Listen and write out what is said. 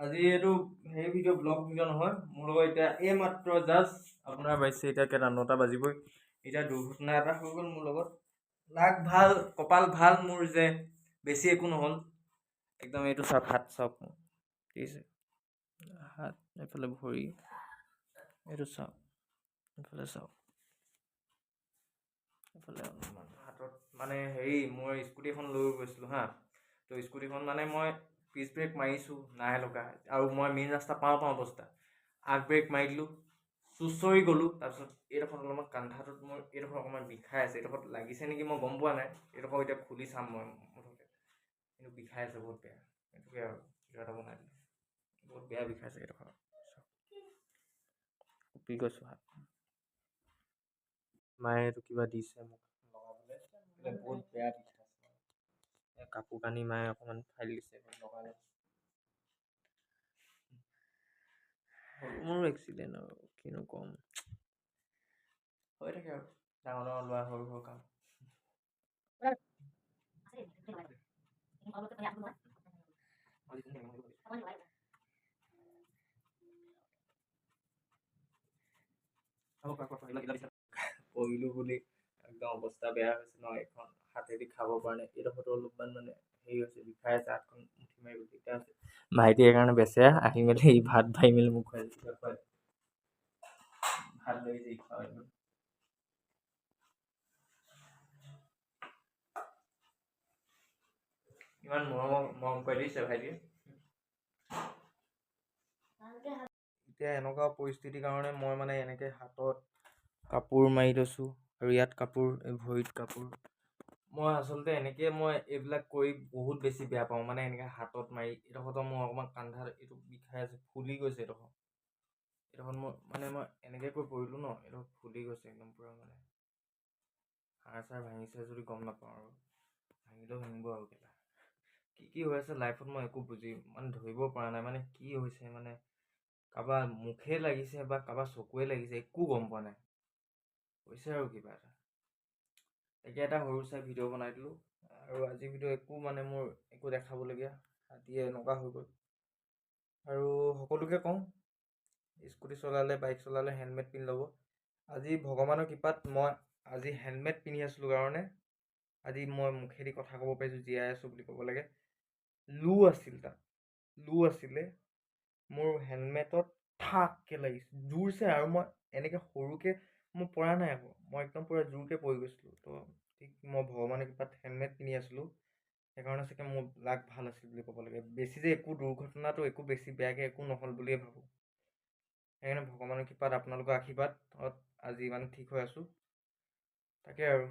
আজি এইটো সেই ভিডিঅ' ব্লগ ভিডিঅ' নহয়, মোৰ লগত এতিয়া এইমাত্ৰ জাষ্ট আপোনাৰ বাজিছে এতিয়া কেইটা 9টা বাজিবই। এতিয়া দুৰ্ঘটনা এটা হৈ গ'ল মোৰ লগত। লাক ভাল, কপাল ভাল মোৰ যে বেছি একো নহ'ল। একদম এইটো চাওক, হাত চাওক মোৰ, ঠিক আছে? হাত এইফালে ভৰি, এইটো চাওক, এইফালে চাওক, এইফালে হাতত মানে হেৰি, মই স্কুটি এখন লৈ গৈছিলোঁ হা, তো স্কুটিখন মানে মই পিছ ব্ৰেক মাৰিছোঁ, নাই লগা, আৰু মই মেইন ৰাস্তা পাওঁ অৱস্থা, আগ ব্ৰেক মাৰি দিলোঁ, চুঁচৰি গ'লোঁ। তাৰপিছত এইডোখৰত অলপমান কান্ধাটোত মোৰ এইডোখৰ অকণমান বিষাই আছে, এইডোখৰত লাগিছে নেকি মই গম পোৱা নাই, এইডোখৰ এতিয়া খুলি চাম মই মুঠতে, কিন্তু বিষাই আছে বহুত বেয়া। এইটোকে আৰু কিবা এটা বনাই দিলোঁ, বহুত বেয়া বিষাইছে এইডোখৰ, কঁপি গৈছোঁ হাত। মায়ে এইটো কিবা দিছে মোক লগাবলৈ, বহুত বেয়া বিষাইছে। কাপোৰ কানি মায়ে অকণমান ফাইল দিছে লগালে। মোৰ এক্সিডেণ্ট আৰু কিনো ক'ম, হৈ থাকে আৰু ডাঙৰ ডাঙৰ ল'ৰা সৰু সৰু কাম। পৰিলোঁ বুলি একদম অৱস্থা বেয়া হৈছে ন, এইখন হাতেদি খাব পৰা নাই, এইডোখৰতো অলপমান মানে হেৰি হৈছে, বিষাই আছে, হাতখন মুঠি মাৰিব দিগদাৰ হৈছে। ভাইটি সেইকাৰণে বেচেৰা আহি মেলি ভাত ভাই মেলি মোক খুৱাইছে, ভাত লৈ যি খুৱাই ইমান মৰম কৰি দিছে ভাইটিয়ে। এতিয়া এনেকুৱা পৰিস্থিতিৰ কাৰণে মই মানে এনেকে হাতত কাপোৰ মাৰি লৈছোঁ, আৰু ইয়াত কাপোৰ, ভৰিত কাপোৰ। মই আচলতে এনেকে মই এইবিলাক কৰি বহুত বেছি বেয়া পাওঁ, মানে এনেকে হাতত মাৰি। এইডোখৰতো মোৰ অকণমান কান্ধা এইটো বিষাই আছে, ফুলি গৈছে এইডোখৰ মই এনেকে কৈ পৰিলোঁ ন, এইডোখৰ ফুলি গৈছে একদম পুৰা, মানে হাড় চাৰ ভাঙিছে যদি গম নাপাওঁ, আৰু ভাঙিলেও ভাঙিব আৰু কেলা। কি হৈ আছে লাইফত মই একো ধৰিব পৰা নাই, মানে কি হৈছে, মানে কাৰোবাৰ মুখে লাগিছে বা কাৰোবাৰ চকুৱে লাগিছে, একো গম পোৱা নাই, হৈছে আৰু কিবা এটা। এতিয়া এটা সৰু চাই ভিডিঅ' বনাই দিলোঁ, আৰু আজিৰ ভিডিঅ' একো মানে মোৰ একো দেখাবলগীয়া, ৰাতিয়ে এনেকুৱা হৈ গ'ল। আৰু সকলোকে কওঁ, স্কুটি চলালে, বাইক চলালে হেলমেট পিন্ধি ল'ব। আজি ভগৱানৰ কৃপাত মই আজি হেলমেট পিন্ধি আছিলোঁ কাৰণে আজি মই মুখেদি কথা ক'ব পাৰিছোঁ, জীয়াই আছোঁ বুলি ক'ব লাগে। লো আছিল, তাত লো আছিলে, মোৰ হেলমেটত ঠাককে লাগিছে জোৰছে, আৰু মই এনেকে সৰুকে মই পৰা নাই আকৌ, মই একদম পুৰা জোৰকে পৰি গৈছিলোঁ। তো ঠিক মই ভগৱানৰ কৃপাত হেলমেট পিন্ধি আছিলোঁ, সেইকাৰণে চাগে মোৰ লাক ভাল আছিল বুলি ক'ব লাগে। বেছি যে একো দুৰ্ঘটনাটো একো বেছি বেয়াকৈ একো নহ'ল বুলিয়ে ভাবোঁ। সেইকাৰণে ভগৱানৰ কৃপাত আপোনালোকৰ আশীৰ্বাদত আজি ইমান ঠিক হৈ আছোঁ। তাকে আৰু